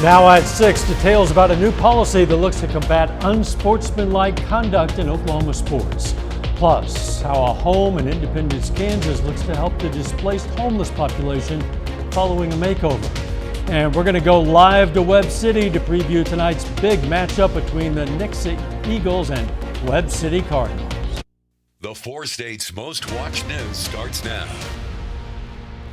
Now at 6, details about a new policy that looks to combat unsportsmanlike conduct in Oklahoma sports. Plus, how a home in Independence, Kansas looks to help the displaced homeless population following a makeover. And we're going to go live to Webb City to preview tonight's big matchup between the Nixa Eagles and Webb City Cardinals. The 4 states' most watched news starts now.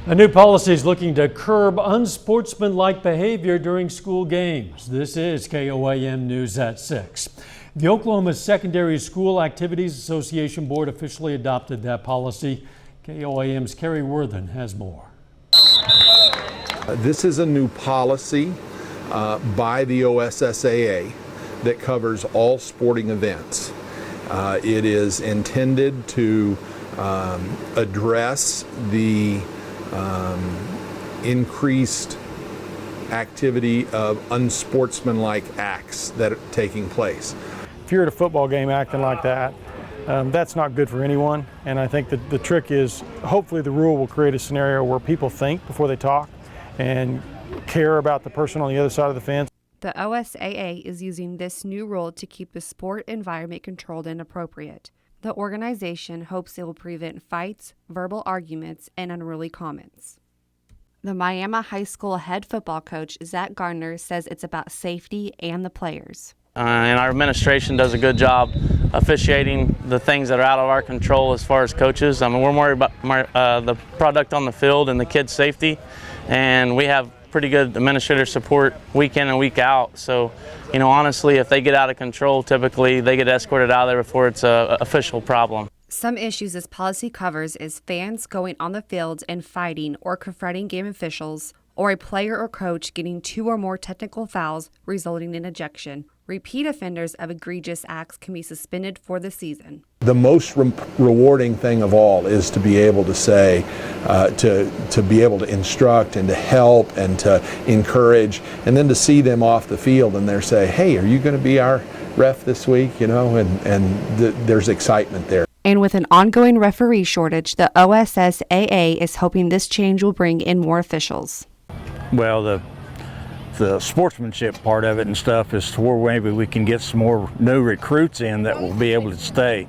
A new policy is looking to curb unsportsmanlike behavior during school games. This is KOAM News at 6. The Oklahoma Secondary School Activities Association Board officially adopted that policy. KOAM's Kerry Worthen has more. This is a new policy by the OSSAA that covers all sporting events. It is intended to address the increased activity of unsportsmanlike acts that are taking place. If you're at a football game acting like that, that's not good for anyone. And I think that the trick is hopefully the rule will create a scenario where people think before they talk and care about the person on the other side of the fence. The OSAA is using this new rule to keep the sport environment controlled and appropriate. The organization hopes it will prevent fights, verbal arguments, and unruly comments. The Miami High School head football coach, Zach Gardner, says it's about safety and the players. And our administration does a good job officiating the things that are out of our control as far as coaches. I mean, we're worried about the product on the field and the kids' safety, and we have pretty good administrator support week in and week out. So, you know, honestly, if they get out of control, typically they get escorted out of there before it's an official problem. Some issues this policy covers is fans going on the field and fighting or confronting game officials, or a player or coach getting 2 or more technical fouls resulting in ejection. Repeat offenders of egregious acts can be suspended for the season. The most rewarding thing of all is to be able to say, to be able to instruct and to help and to encourage, and then to see them off the field and they say, hey, are you going to be our ref this week? You know, and there's excitement there. And with an ongoing referee shortage, the OSSAA is hoping this change will bring in more officials. Well, the sportsmanship part of it and stuff is to where maybe we can get some more new recruits in that will be able to stay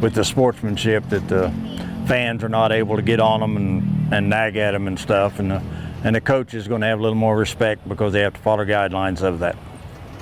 with the sportsmanship, that the fans are not able to get on them and nag at them and stuff, and the coach is going to have a little more respect because they have to follow guidelines of that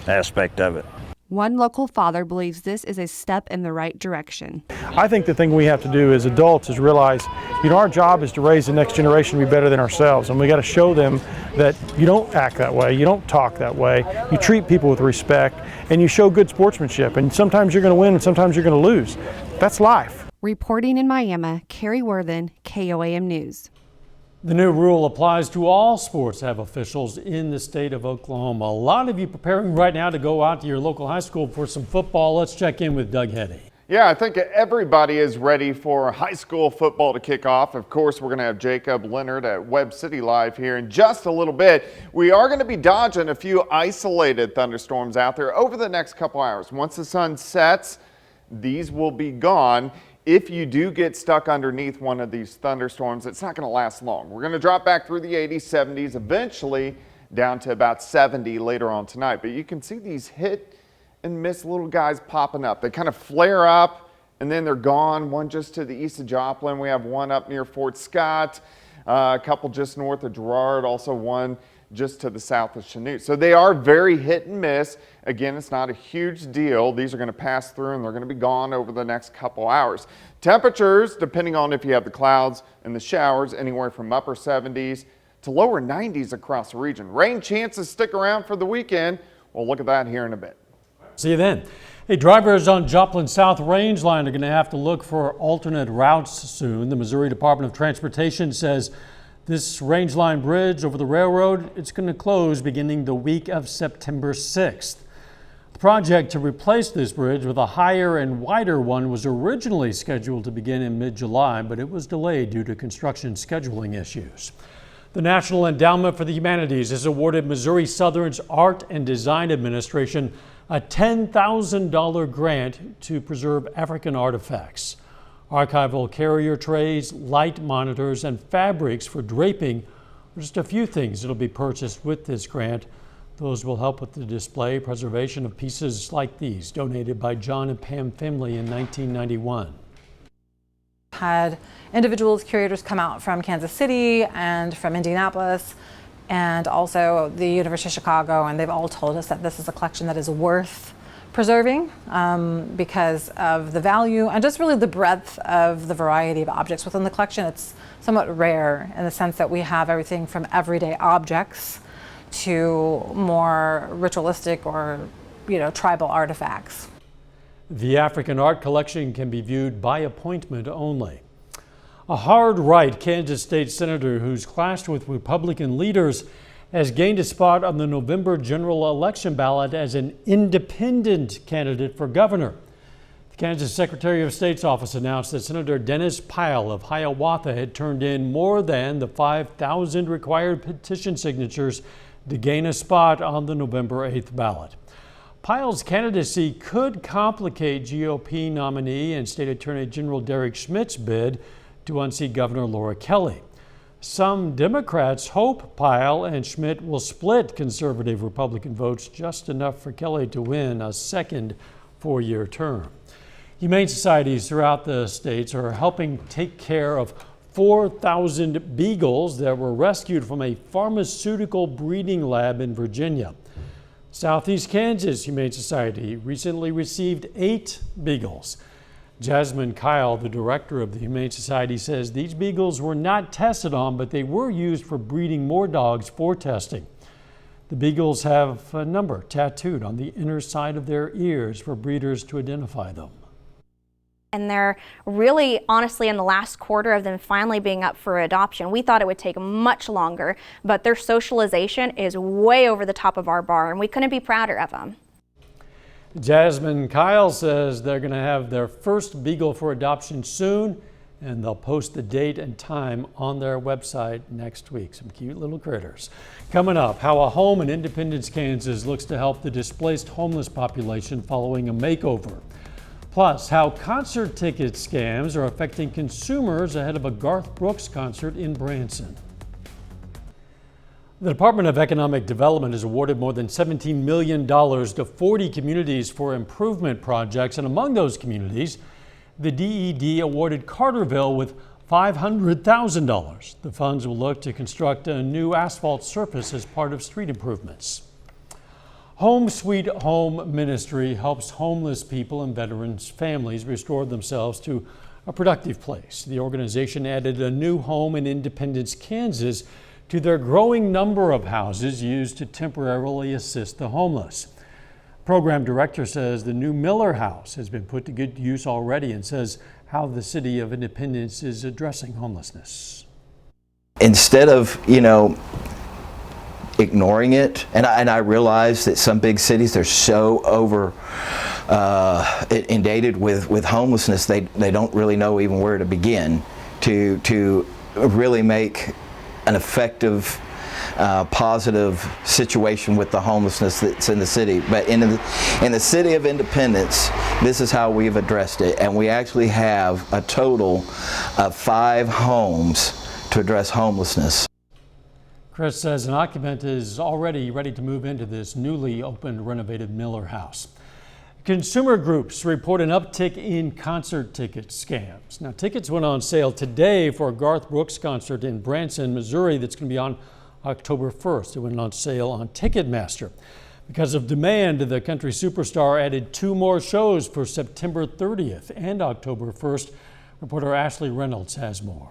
aspect of it. One local father believes this is a step in the right direction. I think the thing we have to do as adults is realize, you know, our job is to raise the next generation to be better than ourselves, and we got to show them that you don't act that way, you don't talk that way, you treat people with respect, and you show good sportsmanship. And sometimes you're going to win and sometimes you're going to lose. That's life. Reporting in Miami, Kerry Worthen, KOAM News. The new rule applies to all sports that have officials in the state of Oklahoma. A lot of you preparing right now to go out to your local high school for some football. Let's check in with Doug Heddy. Yeah, I think everybody is ready for high school football to kick off. Of course, we're going to have Jacob Leonard at Webb City Live here in just a little bit. We are going to be dodging a few isolated thunderstorms out there over the next couple hours. Once the sun sets, these will be gone. If you do get stuck underneath one of these thunderstorms, it's not going to last long. We're going to drop back through the 80s, 70s, eventually down to about 70 later on tonight. But you can see these hit and miss little guys popping up. They kind of flare up and then they're gone. One just to the east of Joplin. We have one up near Fort Scott, a couple just north of Girard, also one just to the south of Chanute. So they are very hit and miss. Again, it's not a huge deal. These are going to pass through and they're going to be gone over the next couple hours. Temperatures, depending on if you have the clouds and the showers, anywhere from upper 70s to lower 90s across the region. Rain chances stick around for the weekend. We'll look at that here in a bit. See you then. Hey, drivers on Joplin South Range Line are going to have to look for alternate routes soon. The Missouri Department of Transportation says this range line bridge over the railroad, it's going to close beginning the week of September 6th. The project to replace this bridge with a higher and wider one was originally scheduled to begin in mid-July, but it was delayed due to construction scheduling issues. The National Endowment for the Humanities has awarded Missouri Southern's Art and Design Administration a $10,000 grant to preserve African artifacts. Archival carrier trays, light monitors, and fabrics for draping are just a few things that will be purchased with this grant. Those will help with the display preservation of pieces like these, donated by John and Pam Finley in 1991. Had individuals, curators come out from Kansas City and from Indianapolis and also the University of Chicago, and they've all told us that this is a collection that is worth preserving because of the value and just really the breadth of the variety of objects within the collection. It's somewhat rare in the sense that we have everything from everyday objects to more ritualistic or, tribal artifacts. The African art collection can be viewed by appointment only. A hard-right Kansas State senator who's clashed with Republican leaders has gained a spot on the November general election ballot as an independent candidate for governor. The Kansas Secretary of State's office announced that Senator Dennis Pyle of Hiawatha had turned in more than the 5,000 required petition signatures to gain a spot on the November 8th ballot. Pyle's candidacy could complicate GOP nominee and State Attorney General Derek Schmidt's bid to unseat Governor Laura Kelly. Some Democrats hope Pyle and Schmidt will split conservative Republican votes just enough for Kelly to win a second four-year term. Humane societies throughout the states are helping take care of 4,000 beagles that were rescued from a pharmaceutical breeding lab in Virginia. Southeast Kansas Humane Society recently received 8 beagles. Jasmine Kyle, the director of the Humane Society, says these beagles were not tested on, but they were used for breeding more dogs for testing. The beagles have a number tattooed on the inner side of their ears for breeders to identify them. And they're really, honestly, in the last quarter of them finally being up for adoption. We thought it would take much longer, but their socialization is way over the top of our bar, and we couldn't be prouder of them. Jasmine Kyle says they're going to have their first beagle for adoption soon, and they'll post the date and time on their website next week. Some cute little critters. Coming up, how a home in Independence, Kansas looks to help the displaced homeless population following a makeover. Plus, how concert ticket scams are affecting consumers ahead of a Garth Brooks concert in Branson. The Department of Economic Development has awarded more than $17 million to 40 communities for improvement projects, and among those communities, the DED awarded Carterville with $500,000. The funds will look to construct a new asphalt surface as part of street improvements. Home Sweet Home Ministry helps homeless people and veterans' families restore themselves to a productive place. The organization added a new home in Independence, Kansas, to their growing number of houses used to temporarily assist the homeless. Program director says the new Miller House has been put to good use already and says how the city of Independence is addressing homelessness. Instead of, ignoring it, and I realize that some big cities, they're so inundated with homelessness, they don't really know even where to begin to really make an effective, positive situation with the homelessness that's in the city. But in the city of Independence, this is how we've addressed it, and we actually have a total of 5 homes to address homelessness. Chris says an occupant is already ready to move into this newly opened renovated Miller House. Consumer groups report an uptick in concert ticket scams. Now, tickets went on sale today for a Garth Brooks concert in Branson, Missouri that's going to be on October 1st. It went on sale on Ticketmaster. Because of demand, the country superstar added 2 more shows for September 30th and October 1st. Reporter Ashley Reynolds has more.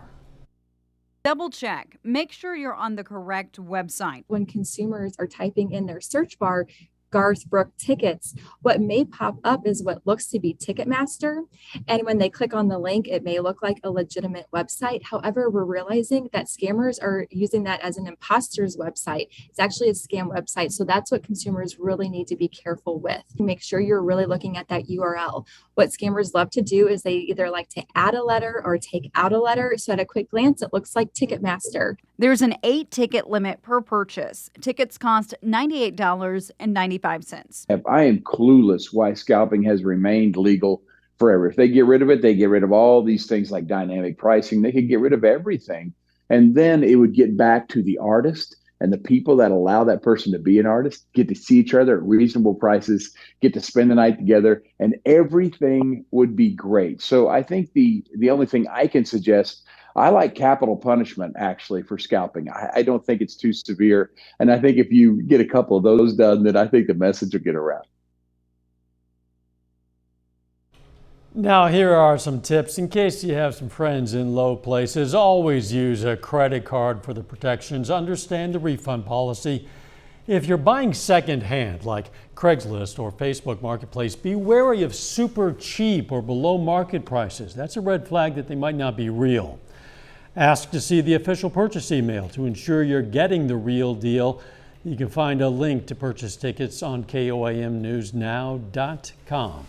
Double check. Make sure you're on the correct website. When consumers are typing in their search bar, Garth Brooks tickets, what may pop up is what looks to be Ticketmaster. And when they click on the link, it may look like a legitimate website. However, we're realizing that scammers are using that as an imposter's website. It's actually a scam website. So that's what consumers really need to be careful with. Make sure you're really looking at that URL. What scammers love to do is they either like to add a letter or take out a letter. So at a quick glance, it looks like Ticketmaster. There's an 8-ticket limit per purchase. Tickets cost $98.95. I am clueless why scalping has remained legal forever. If they get rid of it, they get rid of all these things like dynamic pricing. They could get rid of everything. And then it would get back to the artist And the people that allow that person to be an artist get to see each other at reasonable prices, get to spend the night together, and everything would be great. So I think the only thing I can suggest, I like capital punishment actually for scalping. I don't think it's too severe. And I think if you get a couple of those done, then I think the message will get around. Now, here are some tips in case you have some friends in low places. Always use a credit card for the protections. Understand the refund policy. If you're buying secondhand, like Craigslist or Facebook Marketplace, be wary of super cheap or below market prices. That's a red flag that they might not be real. Ask to see the official purchase email to ensure you're getting the real deal. You can find a link to purchase tickets on KOAMnewsnow.com.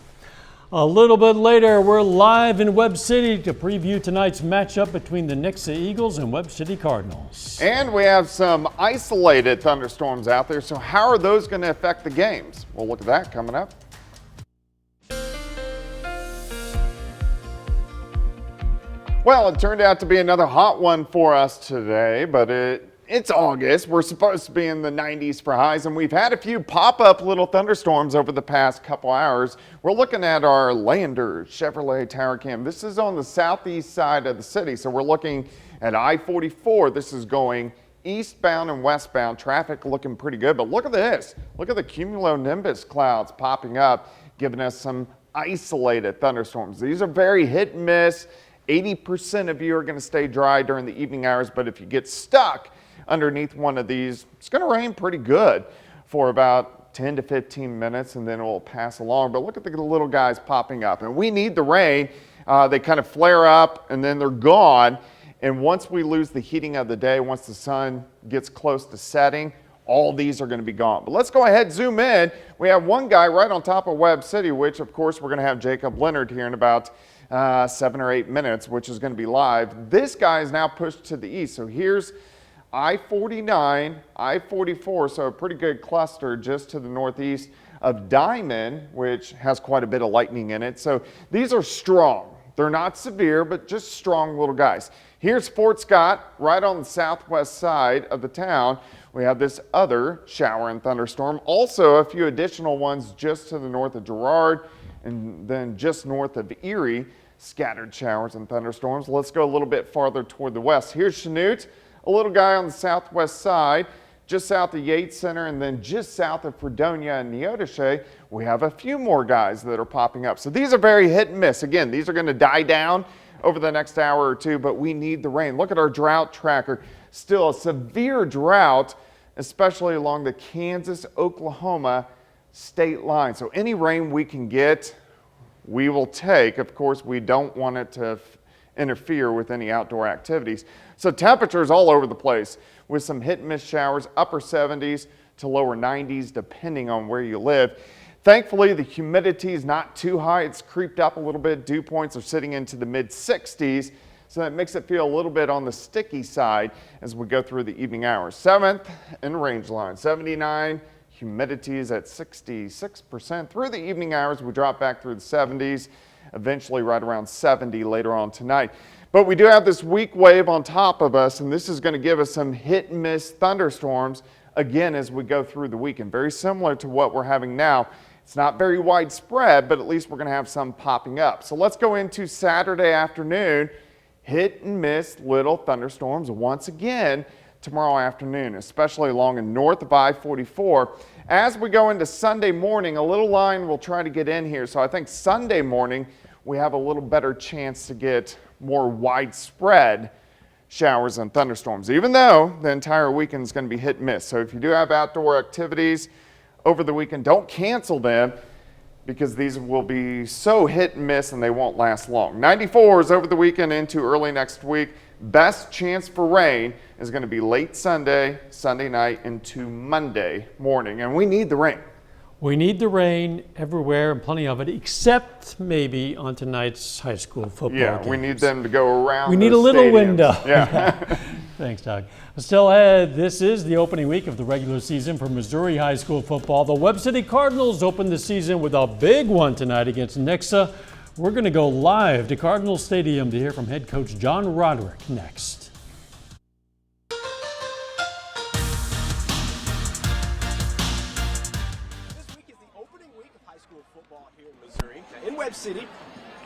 A little bit later, we're live in Webb City to preview tonight's matchup between the Nixa Eagles and Webb City Cardinals. And we have some isolated thunderstorms out there, so how are those going to affect the games? We'll look at that coming up. Well, it turned out to be another hot one for us today, but it's August. We're supposed to be in the 90s for highs, and we've had a few pop-up little thunderstorms over the past couple hours. We're looking at our Lander Chevrolet Tower Cam. This is on the southeast side of the city, so we're looking at I-44. This is going eastbound and westbound. Traffic looking pretty good, but look at this. Look at the cumulonimbus clouds popping up, giving us some isolated thunderstorms. These are very hit and miss. 80% of you are going to stay dry during the evening hours, but if you get stuck underneath one of these, it's going to rain pretty good for about 10 to 15 minutes, and then it will pass along. But look at the little guys popping up, and we need the rain. They kind of flare up, and then they're gone. And once we lose the heating of the day, once the sun gets close to setting, all these are going to be gone. But let's go ahead, zoom in. We have one guy right on top of Webb City, which of course we're going to have Jacob Leonard here in about 7 or 8 minutes, which is going to be live. This guy is now pushed to the east. So here's I-49, I-44, so a pretty good cluster just to the northeast of Diamond, which has quite a bit of lightning in it. So these are strong. They're not severe, but just strong little guys. Here's Fort Scott, right on the southwest side of the town. We have this other shower and thunderstorm. Also, a few additional ones just to the north of Girard, and then just north of Erie, scattered showers and thunderstorms. Let's go a little bit farther toward the west. Here's Chanute, a little guy on the southwest side, just south of Yates Center, and then just south of Fredonia and Neodesha. We have a few more guys that are popping up. So these are very hit and miss. Again, these are going to die down over the next hour or two, but we need the rain. Look at our drought tracker. Still a severe drought, especially along the Kansas-Oklahoma state line. So any rain we can get, we will take. Of course, we don't want it to interfere with any outdoor activities. So temperatures all over the place with some hit and miss showers, upper 70s to lower 90s, depending on where you live. Thankfully, the humidity is not too high. It's creeped up a little bit. Dew points are sitting into the mid 60s. So that makes it feel a little bit on the sticky side as we go through the evening hours. 7th in range line, 79. Humidity is at 66%. Through the evening hours, we drop back through the 70s, eventually right around 70 later on tonight. But we do have this weak wave on top of us, and this is going to give us some hit and miss thunderstorms again as we go through the weekend. Very similar to what we're having now. It's not very widespread, but at least we're going to have some popping up. So let's go into Saturday afternoon. Hit and miss little thunderstorms once again tomorrow afternoon, especially along and north of I-44. As we go into Sunday morning, a little line will try to get in here. So I think Sunday morning we have a little better chance to get more widespread showers and thunderstorms, even though the entire weekend is going to be hit and miss. So if you do have outdoor activities over the weekend, don't cancel them, because these will be so hit and miss and they won't last long. 94s over the weekend into early next week. Best chance for rain is going to be late Sunday, Sunday night into Monday morning, and we need the rain. We need the rain everywhere and plenty of it, except maybe on tonight's high school football games. We need them to go around. We need a little stadiums. window. Yeah. Thanks, Doug. Still ahead, this is the opening week of the regular season for Missouri high school football. The Webb City Cardinals open the season with a big one tonight against Nixa. We're going to go live to Cardinal Stadium to hear from head coach John Roderick next. football here in Missouri. Now, in Webb City,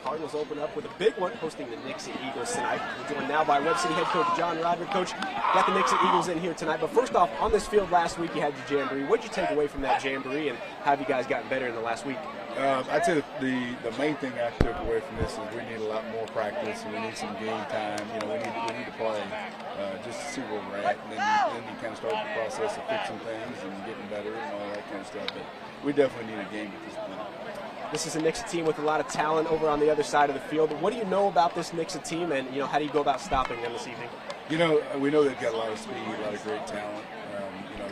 Cardinals open up with a big one, hosting the Nixon Eagles tonight. We're joined now by Webb City head coach John Roderick. Coach, got the Nixon Eagles in here tonight. But first off, on this field last week, you had your jamboree. What did you take away from that jamboree, and how have you guys gotten better in the last week? I'd say the main thing I took away from this is we need a lot more practice, and we need some game time. You know, we need to play just to see where we're at, and then you kind of start the process of fixing things and getting better and all that kind of stuff. But we definitely need a game at this point. This is a Nixon team with a lot of talent over on the other side of the field. What do you know about this Nixon team, and how do you go about stopping them this evening? You know, we know they've got a lot of speed, a lot of great talent.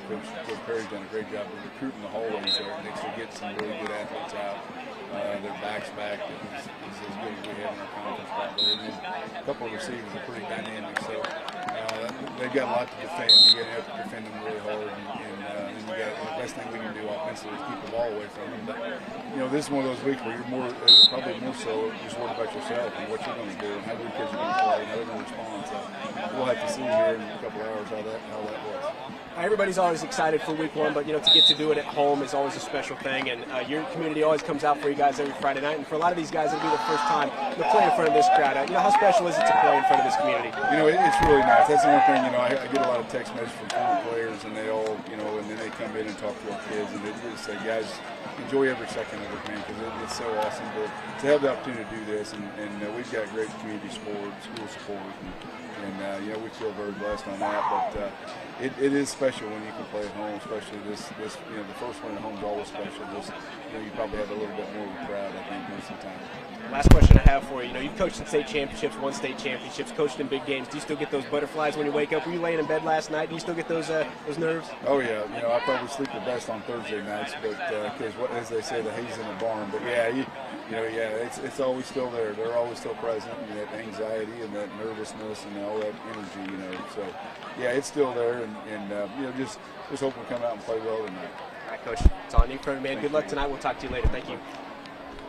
Coach Perry's done a great job of recruiting the hallways there at Nixon, get some really good athletes out. Their backs back is as good as we have in our conference probably. And then a couple of receivers are pretty dynamic, so they've got a lot to defend. You're going to have to defend them really hard, and then the best thing we can do offensively is keep the ball away from them. But this is one of those weeks where you're probably more so just worried about yourself and what you're going to do and how your kids are going to play and how they're going to respond. So we'll have to see here in a couple of hours how that was. Everybody's always excited for week one, but to get to do it at home is always a special thing, and your community always comes out for you guys every Friday night, and for a lot of these guys it'll be the first time to play in front of this crowd. How special is it to play in front of this community? It's really nice. That's the one thing, I get a lot of text messages from former players, and they all, and then they come in and talk to our kids, and they just say, guys, enjoy every second of it, man, because it's so awesome to have the opportunity to do this, and we've got great community support, school support, and we feel very blessed on that, but it is special when you can play at home, especially this the first one at home is always special. You probably have a little bit more of a crowd, I think, most of the time. Last question I have for you. You've coached in state championships, won state championships, coached in big games. Do you still get those butterflies when you wake up? Were you laying in bed last night? Do you still get those nerves? Oh yeah, I probably sleep the best on Thursday nights, but because as they say, the hay's in the barn. But it's always still there. They're always still present, and that anxiety and that nervousness and all that energy. So yeah, it's still there, and just hope we come out and play well tonight. All right, Coach, it's on you, man. Good luck tonight. We'll talk to you later. Thank you.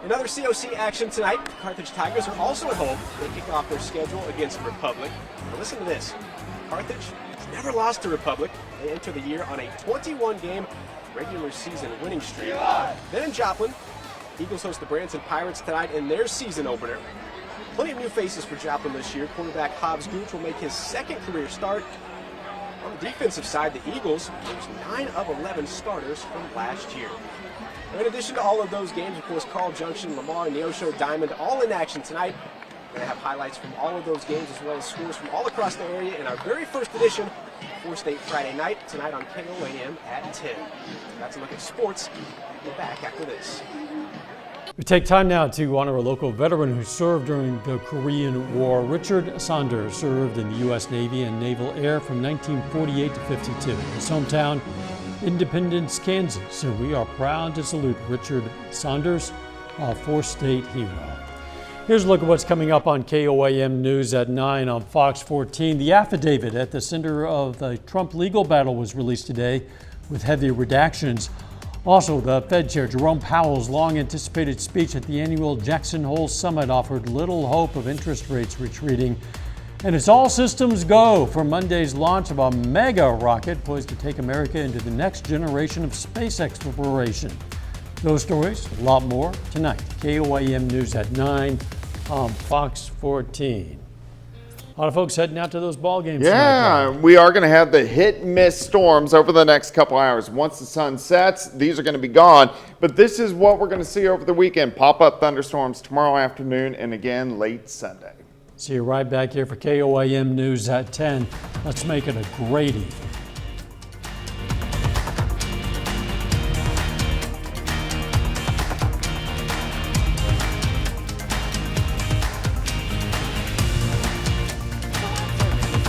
Another COC action tonight. Carthage Tigers are also at home. They kick off their schedule against Republic. Now listen to this. Carthage has never lost to Republic. They enter the year on a 21-game regular season winning streak. Then in Joplin, Eagles host the Branson Pirates tonight in their season opener. Plenty of new faces for Joplin this year. Quarterback Hobbs Gooch will make his second career start. On the defensive side, the Eagles lose 9 of 11 starters from last year. In addition to all of those games, of course, Carl Junction, Lamar, Neosho, Diamond, all in action tonight. We're going to have highlights from all of those games as well as scores from all across the area in our very first edition of 4 State Friday Night, tonight on KOAM at 10. That's a look at sports. We'll be back after this. We take time now to honor a local veteran who served during the Korean War. Richard Saunders served in the U.S. Navy and Naval Air from 1948 to 52. His hometown, Independence, Kansas, and we are proud to salute Richard Saunders, a 4 State hero. Here's a look at what's coming up on KOAM News at 9 on Fox 14. The affidavit at the center of the Trump legal battle was released today with heavy redactions. Also, the Fed Chair Jerome Powell's long-anticipated speech at the annual Jackson Hole Summit offered little hope of interest rates retreating. And it's all systems go for Monday's launch of a mega rocket poised to take America into the next generation of space exploration. Those stories, a lot more, tonight. KOAM News at 9 on Fox 14. A lot of folks heading out to those ball games tonight. Yeah, we are going to have the hit-miss storms over the next couple hours. Once the sun sets, these are going to be gone. But this is what we're going to see over the weekend. Pop-up thunderstorms tomorrow afternoon and again late Sunday. See you right back here for KOAM News at 10. Let's make it a great evening.